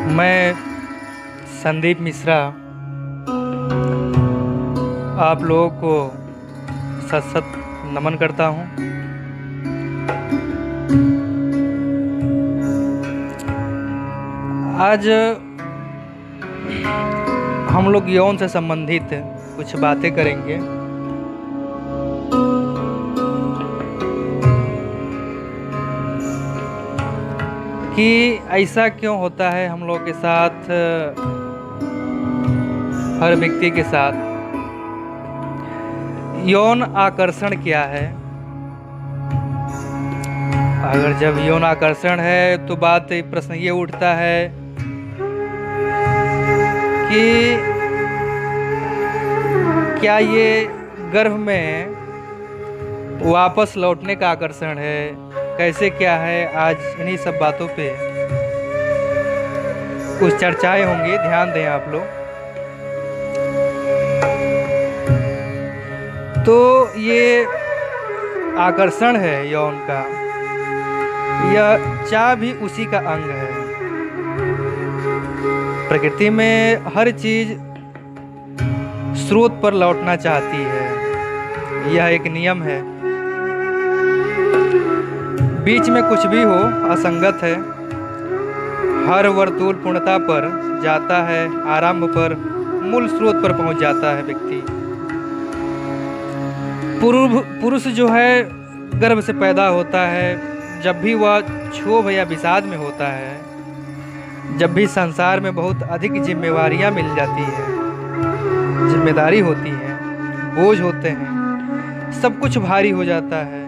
मैं संदीप मिश्रा आप लोगों को सत सत नमन करता हूँ। आज हम लोग यौन से संबंधित कुछ बातें करेंगे। कि ऐसा क्यों होता है हम लोग के साथ, हर व्यक्ति के साथ। यौन आकर्षण क्या है? अगर जब यौन आकर्षण है तो प्रश्न ये उठता है कि क्या ये गर्भ में वापस लौटने का आकर्षण है, कैसे क्या है। आज इन्हीं सब बातों पे कुछ चर्चाएं होंगी, ध्यान दें आप लोग। तो ये आकर्षण है यौन का, यह चाह भी उसी का अंग है। प्रकृति में हर चीज स्रोत पर लौटना चाहती है, यह एक नियम है। बीच में कुछ भी हो असंगत है। हर वर्तुल पूर्णता पर जाता है, आरंभ पर मूल स्रोत पर पहुंच जाता है व्यक्ति। पुरुष जो है गर्भ से पैदा होता है, जब भी वह क्षोभ या विषाद में होता है, जब भी संसार में बहुत अधिक जिम्मेवारियां मिल जाती है, जिम्मेदारी होती है, बोझ होते हैं, सब कुछ भारी हो जाता है,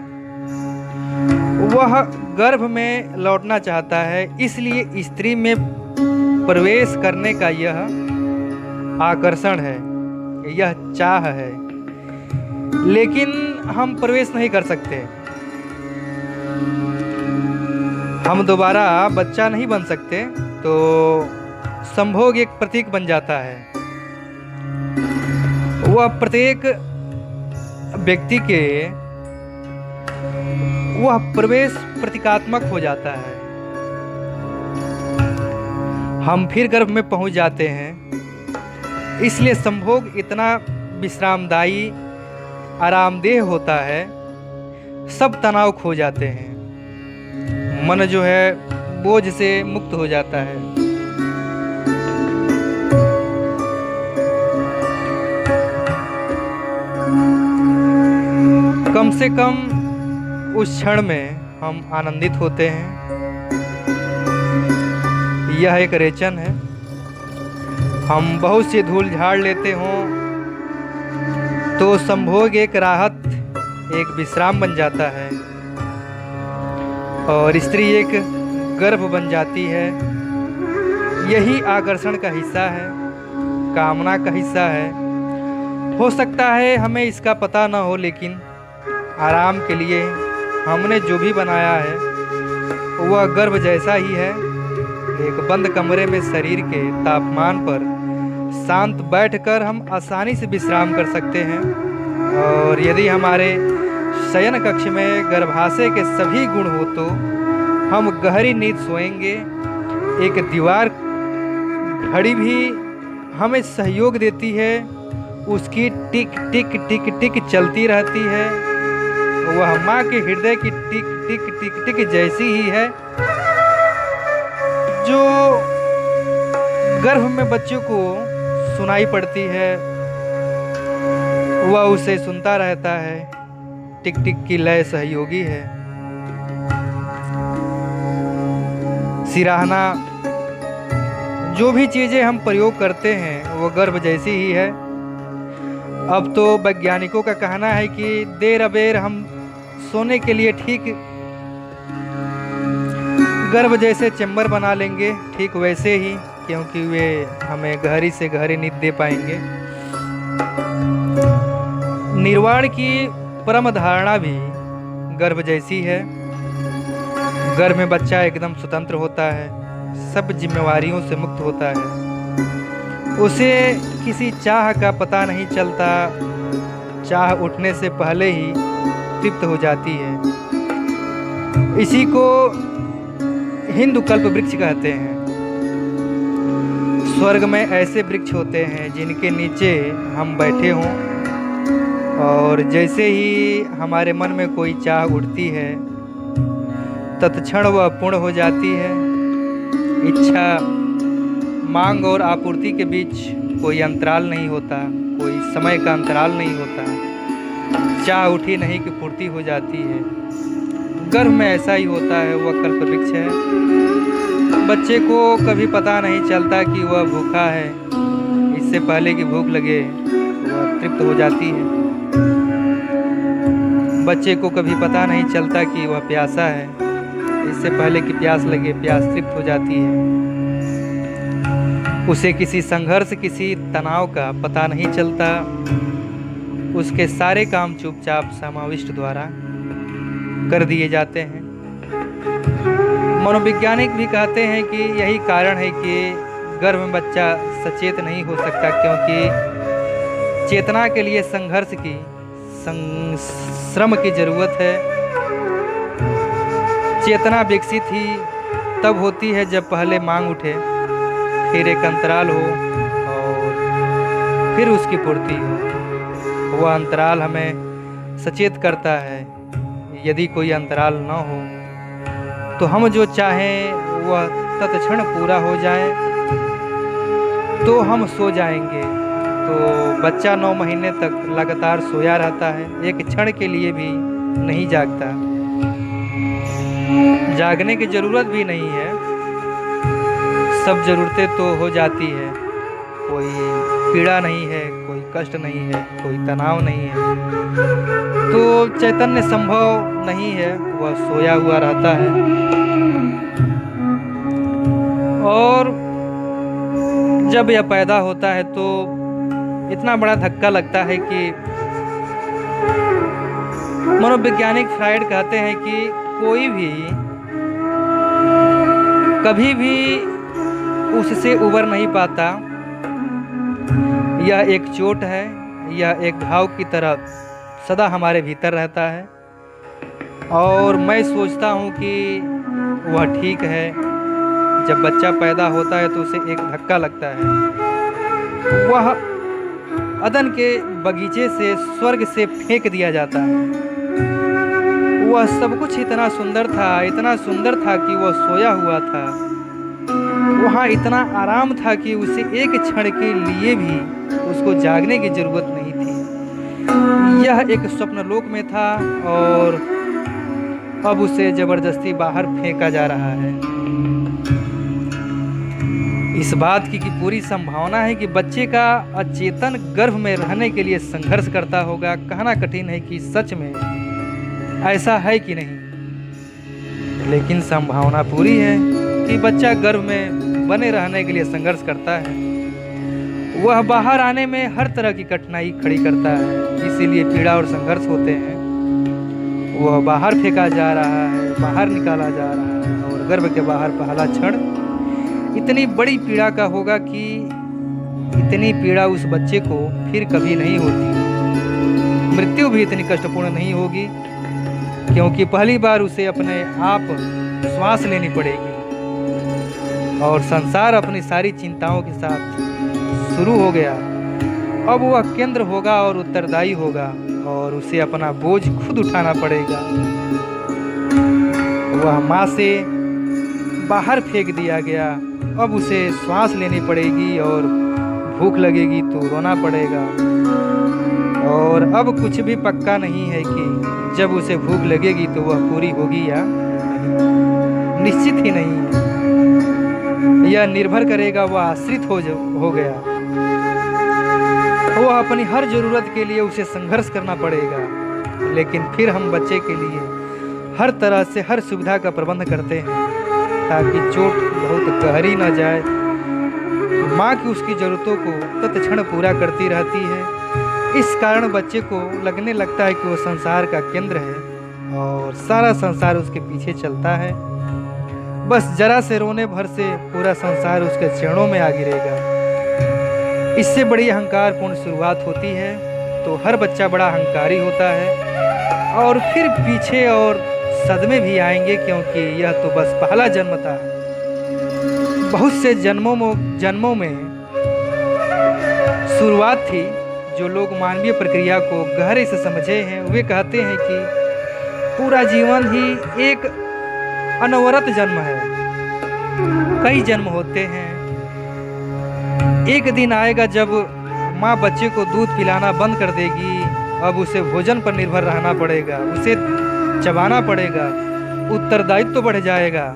वह गर्भ में लौटना चाहता है। इसलिए स्त्री में प्रवेश करने का यह आकर्षण है, यह चाह है। लेकिन हम प्रवेश नहीं कर सकते, हम दोबारा बच्चा नहीं बन सकते। तो संभोग एक प्रतीक बन जाता है, वह प्रत्येक व्यक्ति के वह प्रवेश प्रतीकात्मक हो जाता है। हम फिर गर्भ में पहुंच जाते हैं। इसलिए संभोग इतना विश्रामदायी आरामदेह होता है, सब तनाव खो जाते हैं, मन जो है बोझ से मुक्त हो जाता है। कम से कम उस क्षण में हम आनंदित होते हैं। यह एक रेचन है। हम बहुत सी धूल झाड़ लेते हों तो संभोग एक राहत, एक विश्राम बन जाता है और स्त्री एक गर्भ बन जाती है। यही आकर्षण का हिस्सा है, कामना का हिस्सा है। हो सकता है हमें इसका पता न हो, लेकिन आराम के लिए हमने जो भी बनाया है वह गर्भ जैसा ही है। एक बंद कमरे में शरीर के तापमान पर शांत बैठकर हम आसानी से विश्राम कर सकते हैं। और यदि हमारे शयन कक्ष में गर्भाशय के सभी गुण हो तो हम गहरी नींद सोएंगे। एक दीवार घड़ी भी हमें सहयोग देती है, उसकी टिक टिक टिक टिक चलती रहती है। वह माँ के हृदय की टिक टिक टिक टिक जैसी ही है, जो गर्भ में बच्चों को सुनाई पड़ती है। वह उसे सुनता रहता है। टिक टिक की लय सहयोगी है। सिराहना, जो भी चीजें हम प्रयोग करते हैं वो गर्भ जैसी ही है। अब तो वैज्ञानिकों का कहना है कि देर अबेर हम सोने के लिए ठीक गर्भ जैसे चैम्बर बना लेंगे, ठीक वैसे ही, क्योंकि वे हमें गहरी से गहरी नींद दे पाएंगे। निर्वाण की परम धारणा भी गर्भ जैसी है। गर्भ में बच्चा एकदम स्वतंत्र होता है, सब जिम्मेवारियों से मुक्त होता है। उसे किसी चाह का पता नहीं चलता, चाह उठने से पहले ही तृप्त हो जाती है। इसी को हिंदू कल्प वृक्ष कहते हैं। स्वर्ग में ऐसे वृक्ष होते हैं जिनके नीचे हम बैठे हों और जैसे ही हमारे मन में कोई चाह उठती है तत्क्षण वह पूर्ण हो जाती है। इच्छा, मांग और आपूर्ति के बीच कोई अंतराल नहीं होता, कोई समय का अंतराल नहीं होता। चाह उठी नहीं कि पूर्ति हो जाती है। गर्भ में ऐसा ही होता है। वह कल्प वृक्ष है। बच्चे को कभी पता नहीं चलता कि वह भूखा है। इससे पहले कि भूख लगे वह तृप्त हो जाती है। बच्चे को कभी पता नहीं चलता कि वह प्यासा है। इससे पहले कि प्यास लगे प्यास तृप्त हो जाती है। उसे किसी संघर्ष, किसी तनाव का पता नहीं चलता। उसके सारे काम चुपचाप समाविष्ट द्वारा कर दिए जाते हैं। मनोवैज्ञानिक भी कहते हैं कि यही कारण है कि गर्भ में बच्चा सचेत नहीं हो सकता, क्योंकि चेतना के लिए संघर्ष की, श्रम की जरूरत है। चेतना विकसित ही तब होती है जब पहले मांग उठे, फिर एक अंतराल हो और फिर उसकी पूर्ति हो। वह अंतराल हमें सचेत करता है। यदि कोई अंतराल न हो तो हम जो चाहें वह तत्क्षण पूरा हो जाए तो हम सो जाएंगे। तो बच्चा 9 महीने तक लगातार सोया रहता है, एक क्षण के लिए भी नहीं जागता। जागने की जरूरत भी नहीं है, सब जरूरतें तो हो जाती है। कोई पीड़ा नहीं है, कोई कष्ट नहीं है, कोई तनाव नहीं है, तो चैतन्य संभव नहीं है, वह सोया हुआ रहता है। और जब यह पैदा होता है तो इतना बड़ा धक्का लगता है कि मनोवैज्ञानिक फ्राइड कहते हैं कि कोई भी कभी भी उससे उबर नहीं पाता। यह एक चोट है, यह एक घाव की तरह सदा हमारे भीतर रहता है। और मैं सोचता हूँ कि वह ठीक है। जब बच्चा पैदा होता है तो उसे एक धक्का लगता है। वह अदन के बगीचे से, स्वर्ग से फेंक दिया जाता है। वह सब कुछ इतना सुंदर था कि वह सोया हुआ था। वहाँ इतना आराम था कि उसे एक क्षण के लिए भी उसको जागने की जरूरत नहीं थी। यह एक स्वप्न लोक में था और अब उसे जबरदस्ती बाहर फेंका जा रहा है। इस बात की कि पूरी संभावना है कि बच्चे का अचेतन गर्भ में रहने के लिए संघर्ष करता होगा। कहना कठिन है कि सच में ऐसा है कि नहीं, लेकिन संभावना पूरी है कि बच्चा गर्भ में बने रहने के लिए संघर्ष करता है। वह बाहर आने में हर तरह की कठिनाई खड़ी करता है, इसीलिए पीड़ा और संघर्ष होते हैं। वह बाहर फेंका जा रहा है, बाहर निकाला जा रहा है और गर्भ के बाहर पहला क्षण इतनी बड़ी पीड़ा का होगा कि इतनी पीड़ा उस बच्चे को फिर कभी नहीं होती। मृत्यु भी इतनी कष्टपूर्ण नहीं होगी, क्योंकि पहली बार उसे अपने आप श्वास लेनी पड़ेगी और संसार अपनी सारी चिंताओं के साथ शुरू हो गया। अब वह केंद्र होगा और उत्तरदायी होगा और उसे अपना बोझ खुद उठाना पड़ेगा। वह माँ से बाहर फेंक दिया गया, अब उसे श्वास लेनी पड़ेगी और भूख लगेगी तो रोना पड़ेगा। और अब कुछ भी पक्का नहीं है कि जब उसे भूख लगेगी तो वह पूरी होगी या नहीं, निश्चित ही नहीं है। यह निर्भर करेगा, वह आश्रित हो गया। वह अपनी हर जरूरत के लिए उसे संघर्ष करना पड़ेगा। लेकिन फिर हम बच्चे के लिए हर तरह से हर सुविधा का प्रबंध करते हैं ताकि चोट बहुत गहरी न जाए। माँ की उसकी ज़रूरतों को तत्क्षण पूरा करती रहती है। इस कारण बच्चे को लगने लगता है कि वो संसार का केंद्र है और सारा संसार उसके पीछे चलता है। बस जरा से रोने भर से पूरा संसार उसके चरणों में आ गिरेगा। इससे बड़ी अहंकारपूर्ण शुरुआत होती है तो हर बच्चा बड़ा अहंकारी होता है और फिर पीछे और सदमे भी आएंगे, क्योंकि यह तो बस पहला जन्म था। बहुत से जन्मों में शुरुआत थी। जो लोग मानवीय प्रक्रिया को गहरे से समझे हैं वे कहते हैं कि पूरा जीवन ही एक अनवरत जन्म है। कई जन्म होते हैं। एक दिन आएगा जब माँ बच्चे को दूध पिलाना बंद कर देगी। अब उसे भोजन पर निर्भर रहना पड़ेगा, उसे चबाना पड़ेगा, उत्तरदायित्व तो बढ़ जाएगा।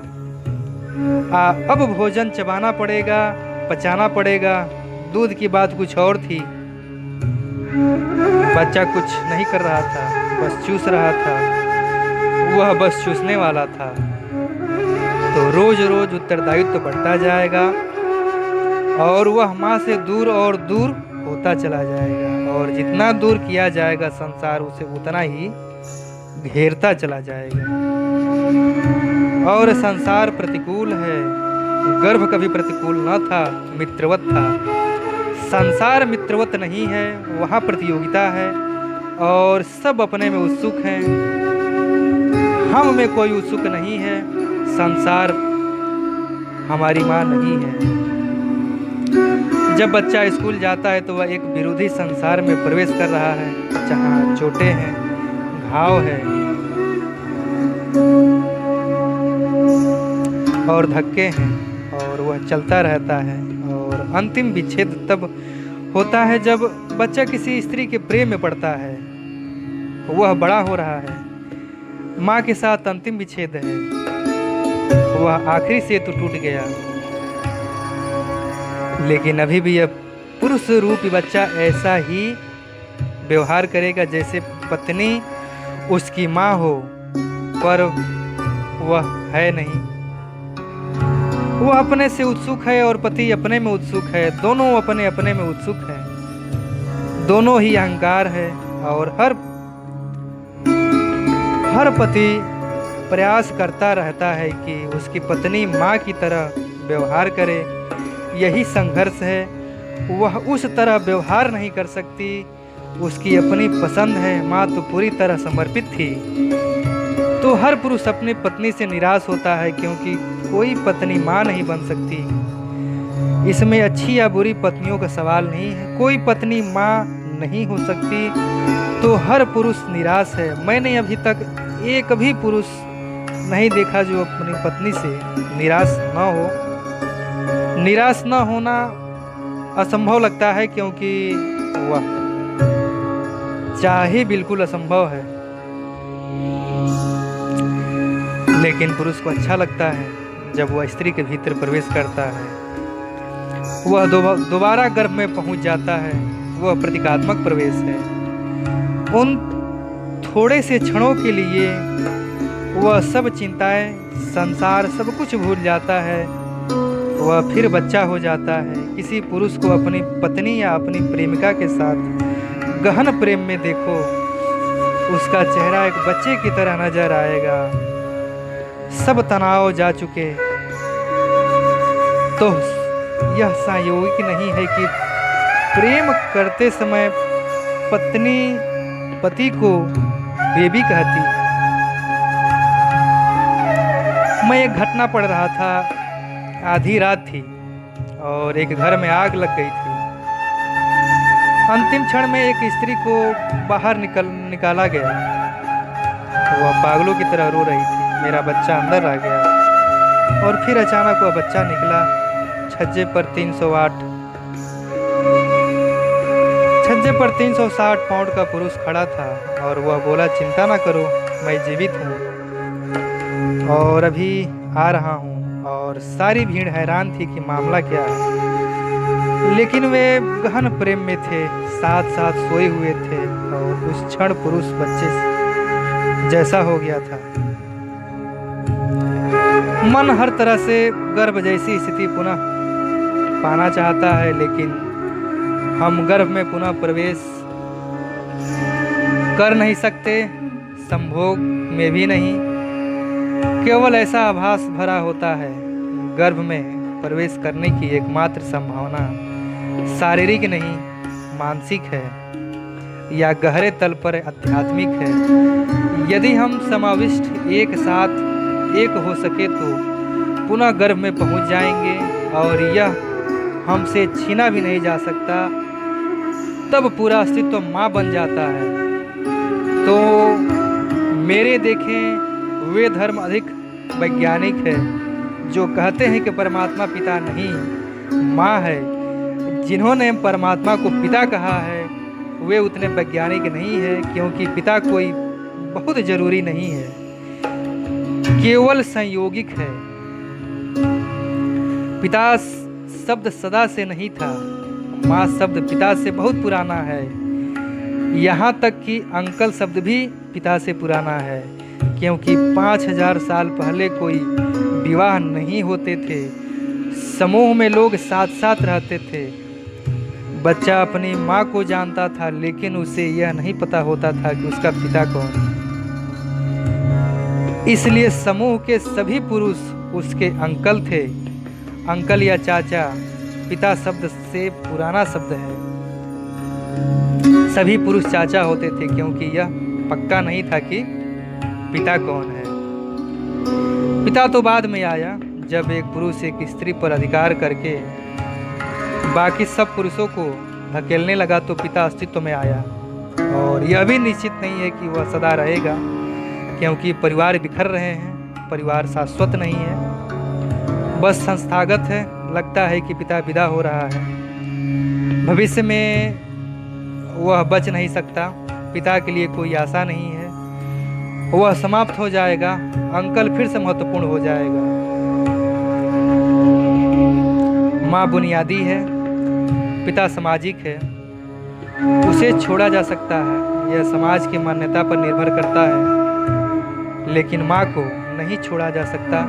अब भोजन चबाना पड़ेगा, पचाना पड़ेगा। दूध की बात कुछ और थी। बच्चा कुछ नहीं कर रहा था, बस चूस रहा था। वह बस चूसने वाला था। तो रोज रोज उत्तरदायित्व तो बढ़ता जाएगा और वह माँ से दूर और दूर होता चला जाएगा। और जितना दूर किया जाएगा संसार उसे उतना ही घेरता चला जाएगा। और संसार प्रतिकूल है। गर्भ कभी प्रतिकूल न था, मित्रवत था। संसार मित्रवत नहीं है, वहाँ प्रतियोगिता है और सब अपने में उत्सुक हैं। हम में कोई उत्सुक नहीं है। संसार हमारी माँ नहीं है। जब बच्चा स्कूल जाता है तो वह एक विरोधी संसार में प्रवेश कर रहा है, जहाँ चोटें हैं, घाव है और धक्के हैं और वह चलता रहता है। और अंतिम विच्छेद तब होता है जब बच्चा किसी स्त्री के प्रेम में पड़ता है। वह बड़ा हो रहा है, माँ के साथ अंतिम विच्छेद है। वह आखिरी सेतु टूट गया, लेकिन अभी भी यह पुरुष रूपी बच्चा ऐसा ही व्यवहार करेगा जैसे पत्नी उसकी माँ हो, पर वह है नहीं। वह अपने से उत्सुक है और पति अपने में उत्सुक है। दोनों अपने अपने में उत्सुक हैं। दोनों ही अहंकार है और हर पति प्रयास करता रहता है कि उसकी पत्नी माँ की तरह व्यवहार करे। यही संघर्ष है। वह उस तरह व्यवहार नहीं कर सकती। उसकी अपनी पसंद है। माँ तो पूरी तरह समर्पित थी। तो हर पुरुष अपनी पत्नी से निराश होता है क्योंकि कोई पत्नी माँ नहीं बन सकती। इसमें अच्छी या बुरी पत्नियों का सवाल नहीं है। कोई पत्नी माँ नहीं हो सकती। तो हर पुरुष निराश है। मैंने अभी तक एक भी पुरुष नहीं देखा जो अपनी पत्नी से निराश न हो। निराश न होना असंभव लगता है क्योंकि वह चाहे बिल्कुल असंभव है, लेकिन पुरुष को अच्छा लगता है जब वह स्त्री के भीतर प्रवेश करता है। वह दोबारा गर्भ में पहुंच जाता है। वह प्रतीकात्मक प्रवेश है। उन थोड़े से क्षणों के लिए वह सब चिंताएं, संसार, सब कुछ भूल जाता है। वह फिर बच्चा हो जाता है। किसी पुरुष को अपनी पत्नी या अपनी प्रेमिका के साथ गहन प्रेम में देखो, उसका चेहरा एक बच्चे की तरह नजर आएगा। सब तनाव जा चुके। तो यह संयोगिक नहीं है कि प्रेम करते समय पत्नी पति को बेबी कहती। मैं एक घटना पढ़ रहा था। आधी रात थी और एक घर में आग लग गई थी। अंतिम क्षण में एक स्त्री को बाहर निकाला गया। वह पागलों की तरह रो रही थी। मेरा बच्चा अंदर आ गया और फिर अचानक वह बच्चा निकला। छज्जे पर 360 पाउंड का पुरुष खड़ा था और वह बोला, चिंता ना करो, मैं जीवित हूँ और अभी आ रहा हूँ। और सारी भीड़ हैरान थी कि मामला क्या है, लेकिन वे गहन प्रेम में थे, साथ साथ सोए हुए थे और उस क्षण पुरुष बच्चे जैसा हो गया था। मन हर तरह से गर्भ जैसी स्थिति पुनः पाना चाहता है, लेकिन हम गर्भ में पुनः प्रवेश कर नहीं सकते, संभोग में भी नहीं। केवल ऐसा आभास भरा होता है। गर्भ में प्रवेश करने की एकमात्र संभावना शारीरिक नहीं, मानसिक है या गहरे तल पर आध्यात्मिक है। यदि हम समाविष्ट एक साथ एक हो सके तो पुनः गर्भ में पहुंच जाएंगे और यह हमसे छीना भी नहीं जा सकता। तब पूरा अस्तित्व माँ बन जाता है। तो मेरे देखें वे धर्म अधिक वैज्ञानिक है जो कहते हैं कि परमात्मा पिता नहीं माँ है। जिन्होंने परमात्मा को पिता कहा है वे उतने वैज्ञानिक नहीं है, क्योंकि पिता कोई बहुत जरूरी नहीं है, केवल संयोगिक है। पिता शब्द सदा से नहीं था, माँ शब्द पिता से बहुत पुराना है। यहाँ तक कि अंकल शब्द भी पिता से पुराना है, क्योंकि 5000 साल पहले कोई विवाह नहीं होते थे। समूह में लोग साथ साथ रहते थे। बच्चा अपनी माँ को जानता था, लेकिन उसे यह नहीं पता होता था कि उसका पिता कौन है। इसलिए समूह के सभी पुरुष उसके अंकल थे। अंकल या चाचा पिता शब्द से पुराना शब्द है। सभी पुरुष चाचा होते थे, क्योंकि यह पक्का नहीं था कि पिता कौन है। पिता तो बाद में आया, जब एक पुरुष एक स्त्री पर अधिकार करके बाकी सब पुरुषों को धकेलने लगा तो पिता अस्तित्व में आया। और यह भी निश्चित नहीं है कि वह सदा रहेगा, क्योंकि परिवार बिखर रहे हैं। परिवार शाश्वत नहीं है, बस संस्थागत है। लगता है कि पिता विदा हो रहा है, भविष्य में वह बच नहीं सकता। पिता के लिए कोई आशा नहीं है, वह समाप्त हो जाएगा। अंकल फिर से महत्वपूर्ण हो जाएगा। माँ बुनियादी है, पिता सामाजिक है। उसे छोड़ा जा सकता है, यह समाज की मान्यता पर निर्भर करता है, लेकिन माँ को नहीं छोड़ा जा सकता।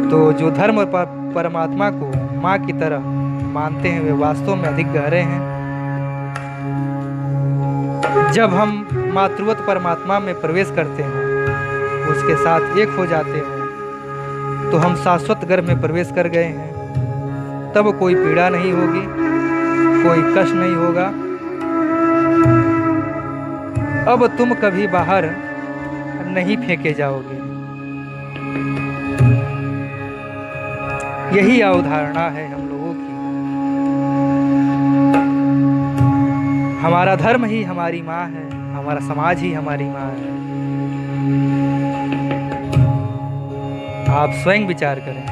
तो जो धर्म और परमात्मा को माँ की तरह मानते हैं वे वास्तव में अधिक गहरे हैं। जब हम मातृवत परमात्मा में प्रवेश करते हैं, उसके साथ एक हो जाते हैं, तो हम शाश्वत गर्भ में प्रवेश कर गए हैं। तब कोई पीड़ा नहीं होगी, कोई कष्ट नहीं होगा। अब तुम कभी बाहर नहीं फेंके जाओगे। यही अवधारणा है हम लोगों की। हमारा धर्म ही हमारी माँ है, हमारा समाज ही हमारी माँ है। आप स्वयं विचार करें।